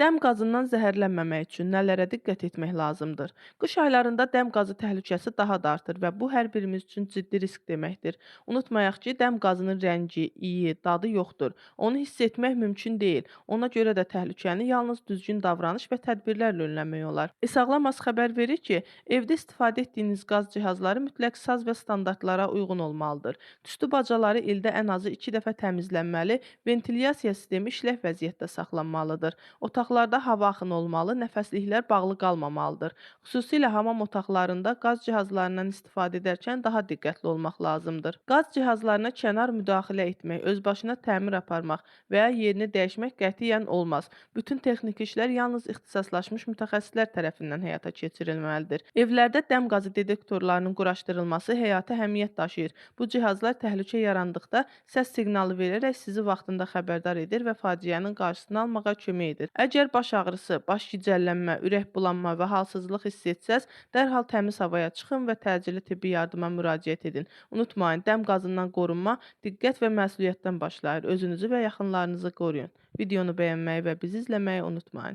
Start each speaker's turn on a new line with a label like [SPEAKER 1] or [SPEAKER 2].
[SPEAKER 1] Dəm qazından zəhərlənməmək üçün nələrə diqqət etmək lazımdır? Qış aylarında dəm qazı təhlükəsi daha da artır və bu hər birimiz üçün ciddi risk deməkdir. Unutmayaq ki, dəm qazının rəngi, iyi, dadı yoxdur. Onu hiss etmək mümkün deyil. Ona görə də təhlükəni yalnız düzgün davranış və tədbirlərlə önləmək olar. Sağlam xəbər verir ki, evdə istifadə etdiyiniz qaz cihazları mütləq saz və standartlara uyğun olmalıdır. Tüstü bacaları ildə ən azı 2 dəfə təmizlənməli, ventilyasiya sistemi işlək vəziyyətdə saxlanmalıdır. Otaqlarda hava axını olmalı, nəfəsliklər bağlı qalmamalıdır. Xüsusilə hamam otaqlarında qaz cihazlarından istifadə edərkən daha diqqətli olmaq lazımdır. Qaz cihazlarına kənar müdaxilə etmək, özbaşına təmir aparmaq və ya yerini dəyişmək qətiyyən olmaz. Bütün texniki işlər yalnız ixtisaslaşmış mütəxəssislər tərəfindən həyata keçirilməlidir. Evlərdə dəm qazı detektorlarının quraşdırılması həyati əhəmiyyət daşıyır. Bu cihazlar təhlükə yarandıqda səs siqnalı verərək sizi vaxtında xəbərdar edir və faciənin qarşısını almağa kömək edir. Əgər baş ağrısı, baş gicəllənmə, ürək bulanma və halsızlıq hiss etsəz, dərhal təmiz havaya çıxın və təcili tibbi yardıma müraciət edin. Unutmayın, dəm qazından qorunma diqqət və məsuliyyətdən başlayır. Özünüzü və yaxınlarınızı qoruyun. Videonu bəyənməyi və bizi izləməyi unutmayın.